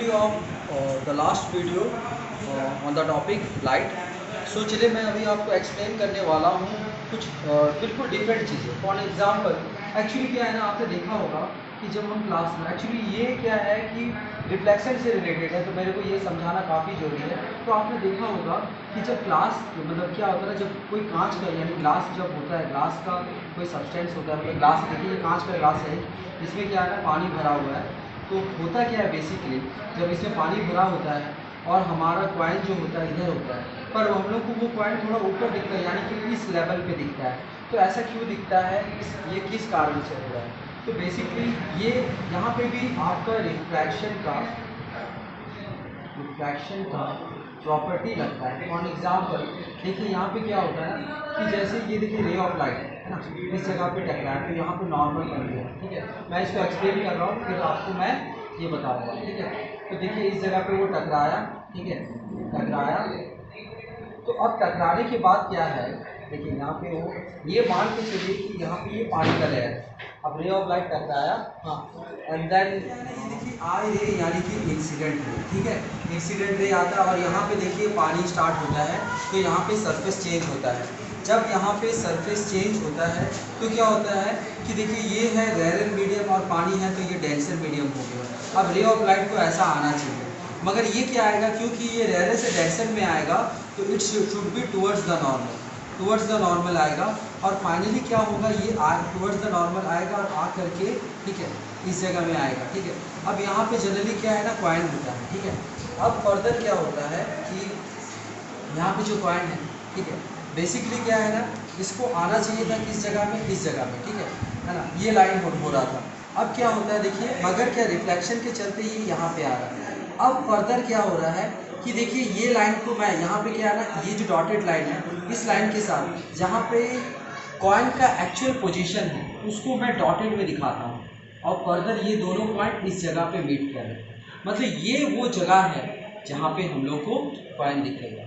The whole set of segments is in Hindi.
continuity of the last video on the topic light. सो चलिए मैं अभी आपको एक्सप्लेन करने वाला हूँ कुछ बिल्कुल डिफरेंट चीज़ें. फॉर एग्जांपल एक्चुअली क्या है ना, आपने देखा होगा कि जब हम क्लास में एक्चुअली ये क्या है कि रिफ्लेक्शन से रिलेटेड है, तो मेरे को ये समझाना काफ़ी ज़रूरी है. तो आपने देखा होगा कि जब ग्लास मतलब क्या होता है ना, जब कोई कांच का यानी ग्लास जब होता है, ग्लास का कोई सब्सटेंस होता है, मतलब ग्लास देखिए ये कांच का ग्लास है, इसमें क्या है ना पानी भरा हुआ है. तो होता क्या है बेसिकली, जब इसमें पानी भरा होता है और हमारा कॉइन जो होता है इधर होता है, पर हम लोग को वो कॉइन थोड़ा ऊपर दिखता है, यानी कि इस लेवल पे दिखता है. तो ऐसा क्यों दिखता है, ये किस कारण से हो रहा है? तो बेसिकली ये यहाँ पे भी आपका रिफ्रैक्शन का प्रॉपर्टी लगता है. फॉर एग्जाम्पल देखिए यहाँ पे क्या होता है ना कि जैसे ये देखिए रे ऑफ लाइट है ना, इस जगह पे टकरा है, तो यहाँ पे नॉर्मल बन गया. ठीक है, मैं इसको एक्सप्लेन कर रहा हूँ, फिर आपको मैं ये बताऊँगा. ठीक है, तो देखिए इस जगह पे वो टकराया. ठीक है, टकराया. तो अब टकराने के बाद क्या है, देखिए यहाँ पे वो ये मान के चलिए कि यहाँ पे ये पानी का लेयर है. अब रे ऑफ लाइट टकराया, हाँ, एंड देन देखिए आई रे यानी कि इंसिडेंट रे. ठीक है, इंसिडेंट रे आता है और यहाँ पे देखिए पानी स्टार्ट होता है, तो यहाँ पे सरफेस चेंज होता है. जब यहाँ पे सरफेस चेंज होता है तो क्या होता है कि देखिए ये है रेयर मीडियम और पानी है, तो ये डेंसर मीडियम हो गया. अब रे ऑफ लाइट को ऐसा आना चाहिए, मगर ये क्या आएगा, क्योंकि ये रेयर से डेंसर में आएगा तो it should be towards the normal आएगा. और फाइनली क्या होगा, ये टुवर्ड्स द नॉर्मल आएगा और आ करके ठीक है इस जगह में आएगा. ठीक है, अब यहाँ पे जनरली क्या है ना कॉइन होता है. ठीक है, अब फर्दर क्या होता है कि यहाँ पे जो कॉइन है, ठीक है, बेसिकली क्या है ना, इसको आना चाहिए था किस जगह में, इस जगह में. ठीक है ना, ये लाइन हो रहा था. अब क्या होता है देखिए, मगर क्या रिफ्लेक्शन के चलते ये यहाँ पे आ रहा है. अब फर्दर क्या हो रहा है कि देखिए ये लाइन को मैं यहाँ पे क्या है ना, ये जो डॉटेड लाइन है, इस लाइन के साथ जहाँ पे कॉइन का एक्चुअल पोजीशन है उसको मैं डॉटेड में दिखाता हूँ, और फर्दर ये दोनों पॉइंट इस जगह पे मीट कर रहे हैं. मतलब ये वो जगह है जहाँ पे हम लोग को कॉइन दिखेगा.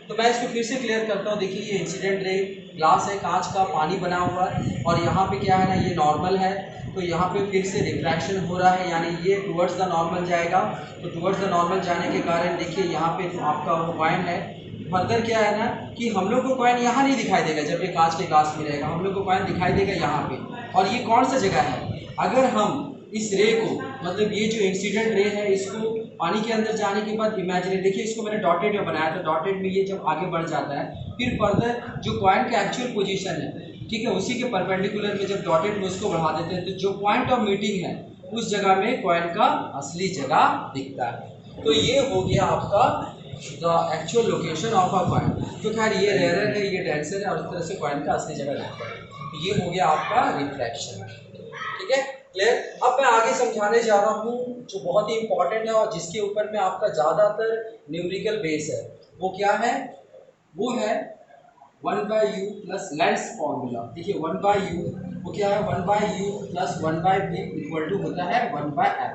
तो मैं इसको फिर से क्लियर करता हूँ. देखिए ये इंसिडेंट रे ग्लास है, कांच का, पानी बना हुआ है, और यहाँ पे क्या है ना, ये नॉर्मल है, तो यहाँ पे फिर से रिफ्रैक्शन हो रहा है, यानी ये टुवर्ड्स द नॉर्मल जाएगा. तो टुवर्ड्स द नॉर्मल जाने के कारण देखिए यहाँ पे आपका वो कॉइन है. फर्दर क्या है ना कि हम लोग को कॉइन यहाँ नहीं दिखाई देगा, जब ये कांच के ग्लास में रहेगा हम लोग को कॉइन दिखाई देगा यहाँ पे. और ये कौन सा जगह है, अगर हम इस रे को मतलब ये जो इंसिडेंट रे है इसको पानी के अंदर जाने के बाद इमेजिनरी, देखिए इसको मैंने डॉटेड में बनाया था, डॉटेड में ये जब आगे बढ़ जाता है, फिर फर्दर जो कॉइन का एक्चुअल पोजीशन है, ठीक है, उसी के परपेंडिकुलर में जब डॉटेड में उसको बढ़ा देते हैं, तो जो पॉइंट ऑफ मीटिंग है उस जगह में कॉइन का असली जगह दिखता है. तो ये हो गया आपका the actual location of a coin. तो खैर ये रेयर है, ये डेंसर है, और इस तरह से कॉइन का असली जगह दिखता है. तो ये हो गया आपका रिफ्लेक्शन. ठीक है, क्लियर. अब मैं आगे समझाने जा रहा हूँ जो बहुत ही इंपॉर्टेंट है और जिसके ऊपर में आपका ज़्यादातर न्यूमेरिकल बेस है. वो क्या है, वो है 1/u प्लस लेंस फॉर्मूला. देखिए 1/u वो क्या है, 1/u plus 1/v equal to होता है 1/f.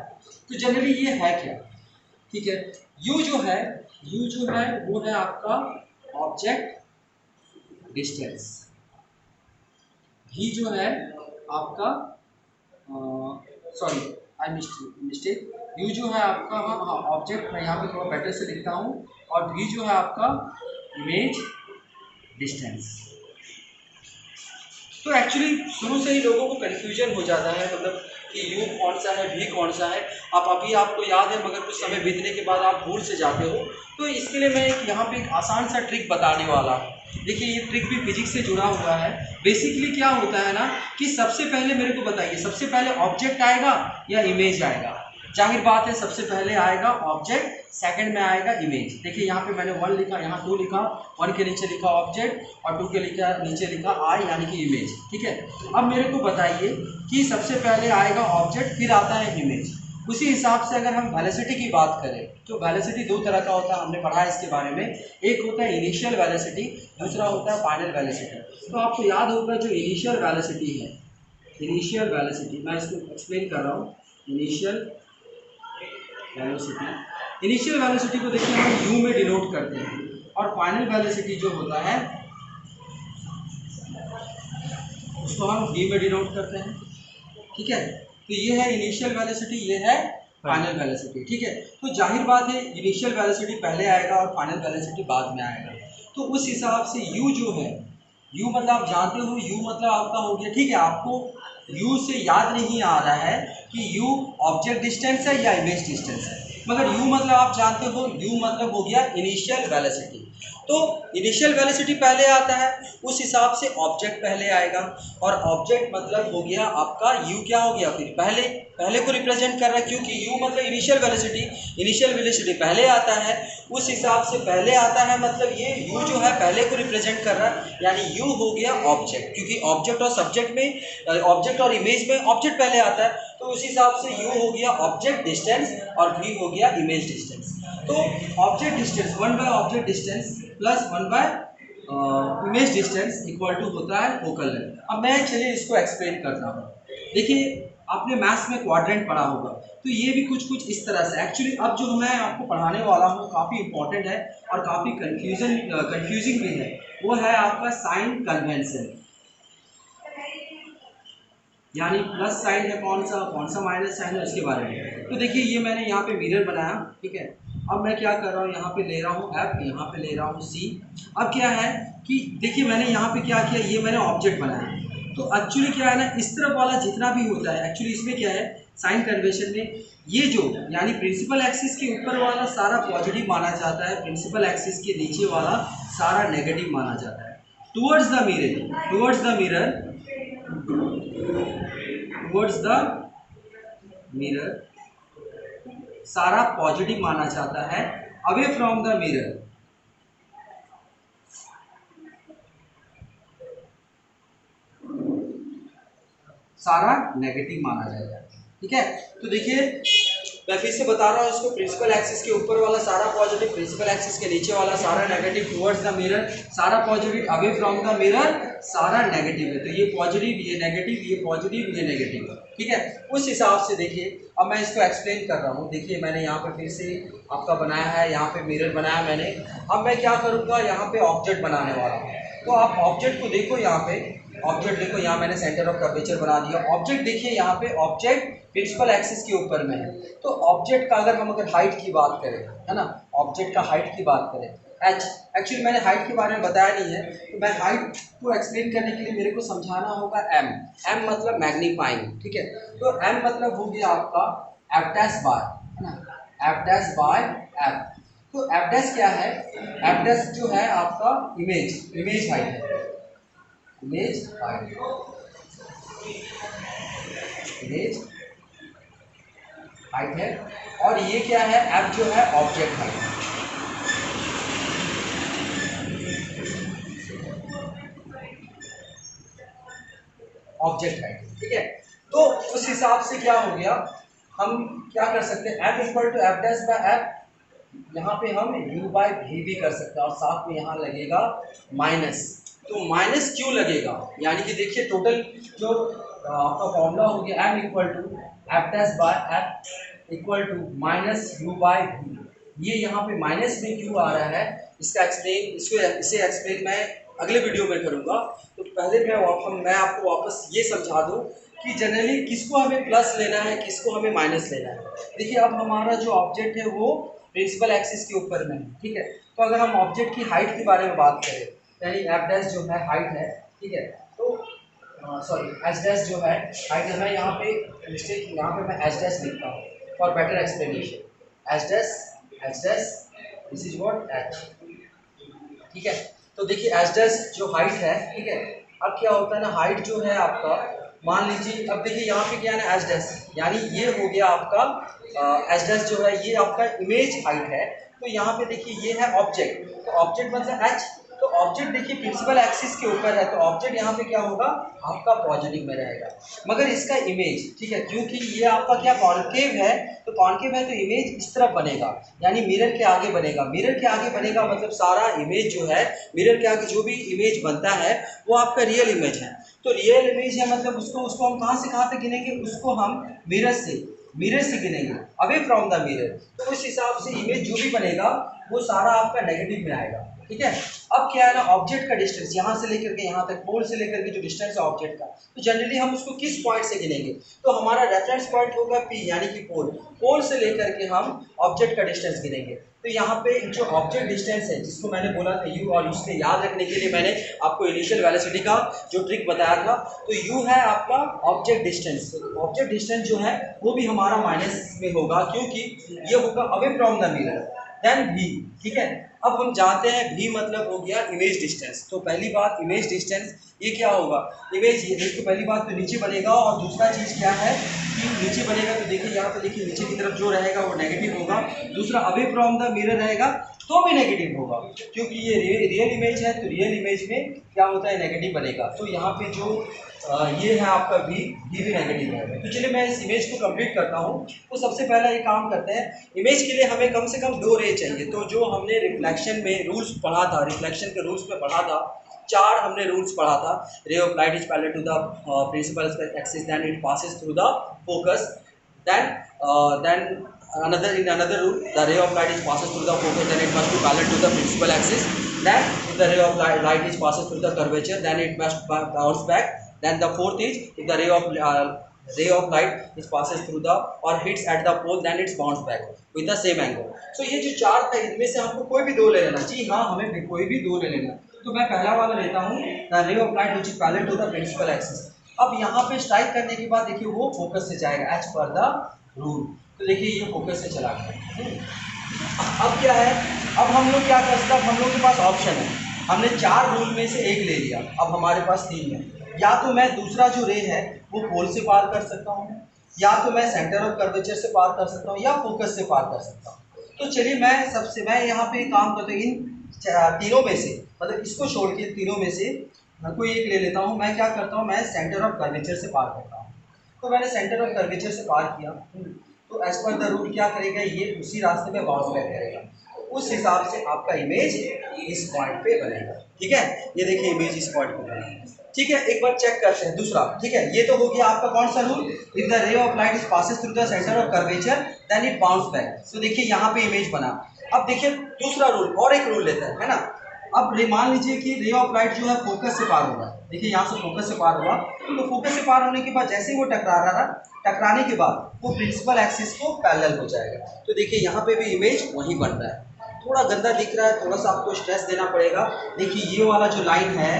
तो जनरली ये है क्या, ठीक है, u जो है वो है आपका ऑब्जेक्ट डिस्टेंस. v जो है आपका सॉरी आई मिस्टेक, यू जो है आपका, हाँ ऑब्जेक्ट, मैं यहाँ पे थोड़ा बेटर से लिखता हूँ, और वी जो है आपका इमेज डिस्टेंस. तो एक्चुअली शुरू से ही लोगों को कन्फ्यूजन हो जाता है, मतलब कि यू कौन सा है, वी कौन सा है. आप अभी आपको याद है, मगर कुछ समय बीतने के बाद आप भूल से जाते हो. तो इसके लिए मैं यहाँ पे एक आसान सा ट्रिक बताने वाला हूँ. देखिए ये ट्रिक भी फिजिक्स से जुड़ा हुआ है. बेसिकली क्या होता है ना कि सबसे पहले मेरे को बताइए, सबसे पहले ऑब्जेक्ट आएगा या इमेज आएगा? जाहिर बात है सबसे पहले आएगा ऑब्जेक्ट, सेकंड में आएगा इमेज. देखिए यहाँ पे मैंने 1 लिखा, यहाँ 2 लिखा, 1 के नीचे लिखा ऑब्जेक्ट और 2 के नीचे लिखा आई यानी कि इमेज. ठीक है, अब मेरे को बताइए कि सबसे पहले आएगा ऑब्जेक्ट, फिर आता है इमेज. उसी हिसाब से अगर हम वेलोसिटी की बात करें तो वेलोसिटी 2 तरह का होता है, हमने पढ़ा है इसके बारे में. एक होता है इनिशियल वेलोसिटी, दूसरा होता है फाइनल वेलोसिटी. तो आपको याद होगा जो इनिशियल वेलोसिटी है, इनिशियल वेलोसिटी मैं इसको एक्सप्लेन कर रहा हूँ. इनिशियल वेलोसिटी को देखिए हम यू में डिनोट करते हैं, और फाइनल वेलोसिटी जो होता है उसको हम वी में डिनोट करते हैं. ठीक है, तो ये है इनिशियल वेलोसिटी, ये है फाइनल वेलोसिटी, ठीक है। तो जाहिर बात है इनिशियल वेलोसिटी पहले आएगा और फाइनल वेलोसिटी बाद में आएगा। तो उस हिसाब से u जो है, u मतलब आप जानते हो, u मतलब आपका हो गया, ठीक है, आपको u से याद नहीं आ रहा है कि u ऑब्जेक्ट डिस्टेंस है या इमेज डिस्टेंस है, मगर u मतलब आप जानते हो, u मतलब हो गया इनिशियल वेलोसिटी। तो इनिशियल वेलोसिटी पहले आता है, उस हिसाब से ऑब्जेक्ट पहले आएगा, और ऑब्जेक्ट मतलब हो गया आपका u क्या हो गया, फिर पहले को रिप्रेजेंट कर रहा है, क्योंकि u मतलब इनिशियल वेलोसिटी पहले आता है, उस हिसाब से पहले आता है, मतलब ये u जो है पहले को रिप्रेजेंट कर रहा है, यानी u हो गया ऑब्जेक्ट, क्योंकि ऑब्जेक्ट और सब्जेक्ट में, ऑब्जेक्ट और इमेज में ऑब्जेक्ट पहले आता है, तो उस हिसाब से u हो गया ऑब्जेक्ट डिस्टेंस और v हो गया इमेज डिस्टेंस। तो object distance 1 by object distance plus 1 by image distance equal to होता है फोकल लेंथ। अब मैं चलिए इसको एक्सप्लेन करता हूँ। देखिए आपने मैथ्स में क्वाड्रेंट पढ़ा होगा, तो ये भी कुछ इस तरह से, एक्चुअली अब जो मैं आपको पढ़ाने वाला हूँ काफ़ी इंपॉर्टेंट है और काफ़ी कंफ्यूजिंग भी है, वो है आपका साइन कन्वेंशन, यानी प्लस साइन है कौन सा माइनस साइन है उसके बारे में। तो देखिए ये मैंने यहाँ पे मिरर बनाया, ठीक है। अब मैं क्या कर रहा हूँ, यहाँ पे ले रहा हूँ F, यहाँ पे ले रहा हूँ C। अब क्या है कि देखिए मैंने यहाँ पे क्या किया, ये मैंने ऑब्जेक्ट बनाया, तो एक्चुअली क्या है ना, इस तरफ वाला जितना भी होता है, एक्चुअली इसमें क्या है साइन कन्वेंशन में, ये जो यानी प्रिंसिपल एक्सिस के ऊपर वाला सारा पॉजिटिव माना जाता है, प्रिंसिपल एक्सिस के नीचे वाला सारा नेगेटिव माना जाता है। टुवर्ड्स द मिरर सारा पॉजिटिव माना जाता है, अवे फ्रॉम द मिरर सारा नेगेटिव माना जाएगा, ठीक है। तो देखिए मैं फिर से बता रहा हूँ इसको, प्रिंसिपल एक्सिस के ऊपर वाला सारा पॉजिटिव, प्रिंसिपल एक्सिस के नीचे वाला सारा नेगेटिव, टुवर्ड्स द मिरर सारा positive, away from the mirror सारा नेगेटिव है। तो ये पॉजिटिव, ये नेगेटिव, ये पॉजिटिव, ये नेगेटिव, ठीक है। उस हिसाब से देखिए अब मैं इसको एक्सप्लेन कर रहा हूँ। देखिए मैंने यहाँ पे फिर से आपका बनाया है, यहाँ पे मिरर बनाया मैंने। अब मैं क्या करूँगा, यहाँ पे ऑब्जेक्ट बनाने वाला हूँ। तो आप ऑब्जेक्ट को देखो, यहाँ पे ऑब्जेक्ट देखो, यहाँ मैंने सेंटर ऑफ कर्वेचर बना दिया। ऑब्जेक्ट देखिए यहाँ पे ऑब्जेक्ट प्रिंसिपल एक्सिस के ऊपर में है, तो ऑब्जेक्ट का अगर हाइट की बात करें, है ना, ऑब्जेक्ट का हाइट की बात करें, एच, एक्चुअली मैंने हाइट के बारे में बताया नहीं है, तो मैं हाइट को एक्सप्लेन करने के लिए मेरे को समझाना होगा एम मतलब मैग्नीफाइंग, ठीक है। तो एम मतलब हो गया आपका एफ डैश बाय, है ना, एफ डैश बाय एफ। तो एफ डैश क्या है, एफ डैश जो है आपका इमेज हाइट है, इमेज हाइट है, और ये क्या है, एफ जो है ऑब्जेक्ट हाइट है, ऑब्जेक्ट हाइट, ठीक है। तो उस हिसाब से क्या हो गया, हम क्या कर सकते हैं, F equal to F dash by F, यहाँ पे हम u बाय v भी कर सकते हैं, और साथ में यहाँ लगेगा माइनस। तो माइनस क्यों लगेगा, यानी कि देखिए टोटल जो आपका फॉर्मूला हो गया m equal to F dash by F equal to minus U by v। ये यहाँ पे माइनस में क्यों आ रहा है, इसे एक्सप्लेन मैं अगले वीडियो में करूँगा। तो पहले मैं आपको वापस ये समझा दूँ कि जनरली किसको हमें प्लस लेना है, किसको हमें माइनस लेना है। देखिए अब हमारा जो ऑब्जेक्ट है वो प्रिंसिपल एक्सिस के ऊपर में है, ठीक है। तो अगर हम ऑब्जेक्ट की हाइट के बारे में बात करें, यानी एफ डैश जो है हाइट है, ठीक है, तो सॉरी एच डैश जो है हाइट है, मैं यहाँ पे मिस्टेक, यहाँ पे मैं एच डैश लिखता हूँ for better explanation, H dash this is what H, ठीक है। तो देखिए एच डैश जो हाइट है, ठीक है, अब क्या होता है ना, हाइट जो है आपका, मान लीजिए अब देखिए यहाँ पे क्या है ना, एच डैश, यानी ये हो गया आपका एच डैश जो है ये आपका इमेज हाइट है। तो यहाँ पे देखिए ये है ऑब्जेक्ट, तो ऑब्जेक्ट मतलब एच, तो ऑब्जेक्ट देखिए प्रिंसिपल एक्सिस के ऊपर है, तो ऑब्जेक्ट यहाँ पे क्या होगा आपका पॉजिटिव में रहेगा, मगर इसका इमेज, ठीक है, क्योंकि ये आपका क्या कॉन्केव है, तो कॉन्केव है तो इमेज इस तरफ बनेगा, यानी मिरर के आगे बनेगा। मिरर के आगे बनेगा मतलब सारा इमेज जो है, मिरर के आगे जो भी इमेज बनता है वो आपका रियल इमेज है। तो रियल इमेज है मतलब उसको हम कहाँ से कहाँ पे गिनेंगे, उसको हम मिरर से गिनेंगे, अवे फ्रॉम द मिरर। तो उस हिसाब से इमेज जो भी बनेगा वो सारा आपका नेगेटिव में आएगा, ठीक है। अब क्या है ना, ऑब्जेक्ट का डिस्टेंस यहाँ से लेकर के यहाँ तक, पोल से लेकर के जो डिस्टेंस है ऑब्जेक्ट का, तो जनरली हम उसको किस पॉइंट से गिनेंगे, तो हमारा रेफरेंस पॉइंट होगा पी, यानी कि पोल। पोल से लेकर के हम ऑब्जेक्ट का डिस्टेंस गिनेंगे। तो यहाँ पे जो ऑब्जेक्ट डिस्टेंस है, जिसको मैंने बोला था यू, और उसके याद रखने के लिए मैंने आपको इनिशियल वेलोसिटी का जो ट्रिक बताया था, तो यू है आपका ऑब्जेक्ट डिस्टेंस। ऑब्जेक्ट डिस्टेंस जो है वो भी हमारा माइनस में होगा, क्योंकि ये होगा away from the mirror, then भी, ठीक है। अब हम जानते हैं भी मतलब हो गया इमेज डिस्टेंस। तो पहली बात इमेज डिस्टेंस, ये क्या होगा, इमेज, एक तो पहली बात तो नीचे बनेगा, और दूसरा चीज़ क्या है कि नीचे बनेगा तो देखिए यहाँ पे देखिए नीचे की तरफ जो रहेगा वो नेगेटिव होगा, दूसरा अवे फ्रॉम द मिरर रहेगा तो भी नेगेटिव होगा, क्योंकि ये रियल इमेज है, तो रियल इमेज में क्या होता है, नेगेटिव बनेगा। तो यहाँ पे जो ये है आपका भी नेगेटिव है। तो चलिए मैं इस इमेज को कंप्लीट करता हूँ। तो सबसे पहला ये काम करते हैं, इमेज के लिए हमें कम से कम 2 रे चाहिए। तो जो हमने रिफ्लेक्शन में रूल्स पढ़ा था, रिफ्लेक्शन के रूल्स में पढ़ा था, 4 हमने रूल्स पढ़ा था। Ray of light is parallel to the principal axis, then it passes through the focus, then another rule, the ray of light is passes through the focus, then it must be parallel to the principal axis. Then if the ray of light is passes through the curvature, then it must bounce back. Then the fourth is, if the ray of light is passes through the or hits at the pole, then it's bounce back with the same angle. So ये जो 4 था, इनमें से हमको कोई भी 2 ले लेना। जी हाँ, हमें भी कोई भी 2 ले लेना। तो मैं पहला वाला लेता हूँ, the ray of light which is parallel to the principal axis। अब यहाँ पे स्ट्राइक करने के बाद देखिए वो फोकस से जाएगा एज पर द रूल। तो देखिए ये फोकस से चला गया। अब क्या है, अब हम लोग क्या कर सकते हैं, हम लोग के पास ऑप्शन है, हमने 4 रूल में से 1 ले लिया, अब हमारे पास 3 है। या तो मैं दूसरा जो रे है वो पोल से पार कर सकता हूँ, या तो मैं सेंटर ऑफ कर्वेचर से पार कर सकता हूँ, या फोकस से पार कर सकता हूँ। तो चलिए मैं यहाँ पे काम करता हूँ, इन तीनों में से, मतलब इसको छोड़ के तीनों में से मैं कोई एक ले लेता हूँ। मैं क्या करता हूँ, मैं सेंटर ऑफ कर्वेचर से पार करता हूँ। तो मैंने सेंटर ऑफ कर्वेचर से पार किया, तो एज पर द रूल क्या करेगा, ये उसी रास्ते में बाउंस बैक करेगा। तो उस हिसाब से आपका इमेज इस पॉइंट पे बनेगा, ठीक है। ये देखिए इमेज इस पॉइंट पे बनेगा, ठीक है। एक बार चेक करते हैं दूसरा, ठीक है। ये तो हो गया आपका कौन सा rule, if the ray of light is passes through the centre of curvature then it bounce back. तो देखिए यहाँ पे इमेज बना। अब देखिए दूसरा रूल, और एक रूल लेते हैं, है ना। अब मान लीजिए कि रे ऑफ लाइट जो है फोकस से पार होगा, देखिए यहाँ से फोकस से पार हुआ, तो फोकस से पार होने के बाद जैसे ही वो टकरा रहा, टकराने के बाद वो प्रिंसिपल एक्सिस को पैरेलल हो जाएगा। तो देखिए यहाँ पे भी इमेज वही बन रहा है। थोड़ा गंदा दिख रहा है, थोड़ा सा आपको स्ट्रेस देना पड़ेगा। देखिए ये वाला जो लाइन है,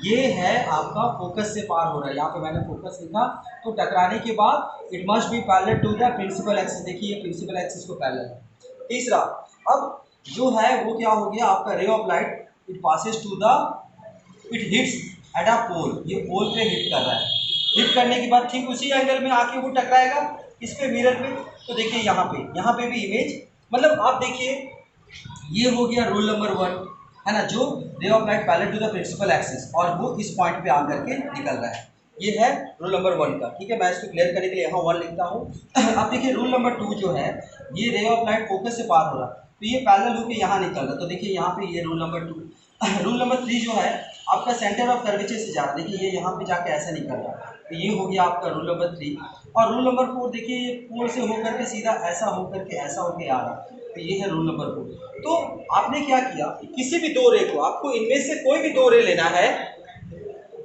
ये है आपका फोकस से पार हो रहा है, यहाँ पे मैंने फोकस लिखा, तो टकराने के बाद it must be parallel to the principal axis. देखिए ये प्रिंसिपल एक्सिस को पैरेलल है। तीसरा, अब जो है वो क्या हो गया आपका, ray of light it passes to the, it hits at a pole, ये पोल पे हिट कर रहा है। हिट करने के बाद ठीक उसी एंगल में आके वो टकराएगा इस पे, मिरर पे। तो देखिए यहाँ पे भी इमेज, मतलब आप देखिए ये हो गया रूल नंबर 1, है ना, जो ray of light parallel to the principal axis, और वो इस पॉइंट पे आकर के निकल रहा है। ये है रूल नंबर 1 का, ठीक है। मैं इसको क्लियर करने के लिए यहाँ 1 लिखता हूँ। अब देखिए रूल नंबर 2 जो है, ये रे ऑफ लाइट फोकस से पार हो रहा है, तो ये पैरेलल होकर यहाँ निकल रहा है। तो देखिए यहाँ पे ये रूल नंबर 2। रूल नंबर 3 जो है आपका सेंटर ऑफ कर्वेचर से जा रहा है, देखिए ये यहाँ पे जाके ऐसा निकल रहा है, तो ये हो गया आपका रूल नंबर 3। और रूल नंबर 4 देखिए, ये पोल से होकर के सीधा ऐसा होकर के ऐसा होकर आ रहा है, तो ये है रूल नंबर 4। तो आपने क्या किया, किसी भी 2 रे को, आपको इनमें से कोई भी 2 रे लेना है,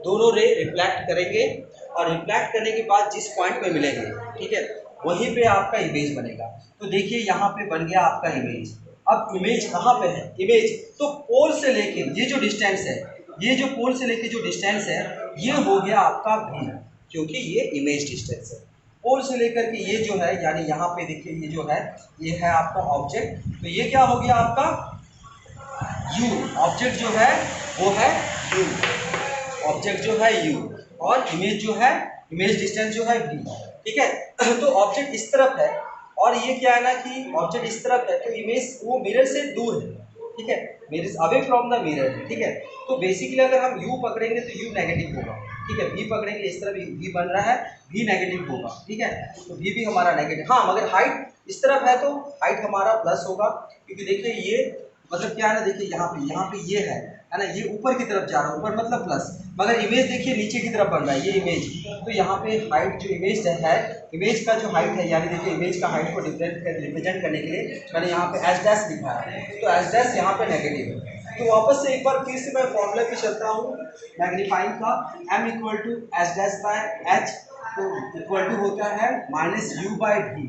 दोनों रे रिफ्लेक्ट करेंगे, और रिफ्लेक्ट करने के बाद जिस पॉइंट पे मिलेंगे, ठीक है, वहीं पे आपका इमेज बनेगा। तो देखिए यहाँ पे बन गया आपका इमेज। अब इमेज कहाँ पे है, इमेज तो पोल से लेके ये जो डिस्टेंस है, ये जो पोल से लेके जो डिस्टेंस है, ये हो गया आपका भी, क्योंकि ये इमेज डिस्टेंस है। पोल से लेकर के ये जो है, यानी यहाँ पे देखिए ये जो है, ये है आपका ऑब्जेक्ट, तो ये क्या हो गया आपका यू। ऑब्जेक्ट जो है वो है यू, ऑब्जेक्ट जो है यू, और इमेज जो है, इमेज डिस्टेंस जो है भी, ठीक है। तो ऑब्जेक्ट इस तरफ है, और ये क्या है ना कि ऑब्जेक्ट इस तरफ है, तो इमेज वो मिरर से दूर है, ठीक है, mirror away from the mirror, ठीक है। तो बेसिकली अगर हम यू पकड़ेंगे तो यू नेगेटिव होगा, ठीक है। वी पकड़ेंगे, इस तरफ वी बन रहा है, वी नेगेटिव होगा, ठीक है। तो वी भी हमारा नेगेटिव, हाँ, मगर हाइट इस तरफ है तो हाइट हमारा प्लस होगा, क्योंकि देखिए ये मतलब क्या है ना, देखिए यहाँ पे ये है ना, ये ऊपर की तरफ जा रहा है, ऊपर मतलब प्लस, मगर इमेज देखिए नीचे की तरफ बन रहा है, ये इमेज। तो यहाँ पे हाइट जो इमेज है, इमेज का जो हाइट है, यानी देखिए इमेज का हाइट को रिप्रेजेंट करने के लिए मैंने यहाँ पे एच डैश लिखा है, तो एच डैश यहाँ पे नेगेटिव है। तो वापस से एक बार फिर से मैं फॉर्मूला पे चलता हूँ मैग्नीफाइंग का, m equal to H dash by H, तो इक्वल टू होता है minus U by V.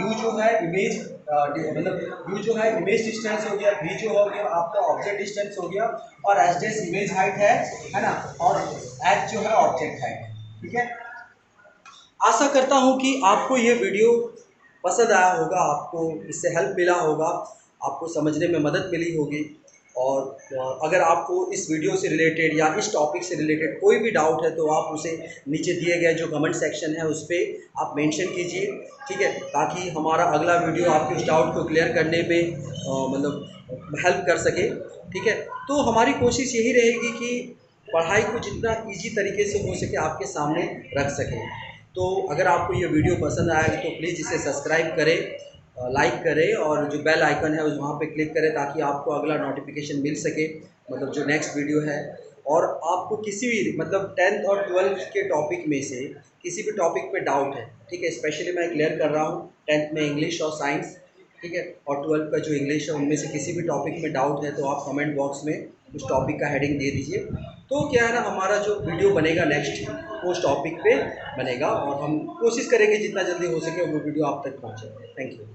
U जो है इमेज मतलब यू जो है इमेज डिस्टेंस हो गया, वी जो हो गया आपका ऑब्जेक्ट डिस्टेंस हो गया, और एच डैश इमेज हाइट है ना, और एच जो है ऑब्जेक्ट हाइट, ठीक है। आशा करता हूँ कि आपको ये वीडियो पसंद आया होगा, आपको इससे हेल्प मिला होगा, आपको समझने में मदद मिली होगी। और अगर आपको इस वीडियो से रिलेटेड या इस टॉपिक से रिलेटेड कोई भी डाउट है तो आप उसे नीचे दिए गए जो कमेंट सेक्शन है उस पर आप मेंशन कीजिए, ठीक है, ताकि हमारा अगला वीडियो आपके उस डाउट को क्लियर करने में मतलब हेल्प कर सके, ठीक है। तो हमारी कोशिश यही रहेगी कि पढ़ाई को जितना ईजी तरीके से हो सके आपके सामने रख सकें। तो अगर आपको ये वीडियो पसंद आया तो प्लीज़ इसे सब्सक्राइब करें, लाइक करें, और जो बेल आइकन है उस वहाँ पे क्लिक करें ताकि आपको अगला नोटिफिकेशन मिल सके, मतलब जो नेक्स्ट वीडियो है। और आपको किसी भी मतलब 10th और 12th के टॉपिक में से किसी भी टॉपिक पे डाउट है, ठीक है, स्पेशली मैं क्लियर कर रहा हूँ 10th में इंग्लिश और साइंस, ठीक है, और 12th का जो इंग्लिश है उनमें से किसी भी टॉपिक में डाउट है तो आप कमेंट बॉक्स में उस टॉपिक का हेडिंग दे दीजिए। तो क्या है ना, हमारा जो वीडियो बनेगा नेक्स्ट वो उस टॉपिक पे बनेगा, और हम कोशिश करेंगे जितना जल्दी हो सके वो वीडियो आप तक पहुँचे। Thank you.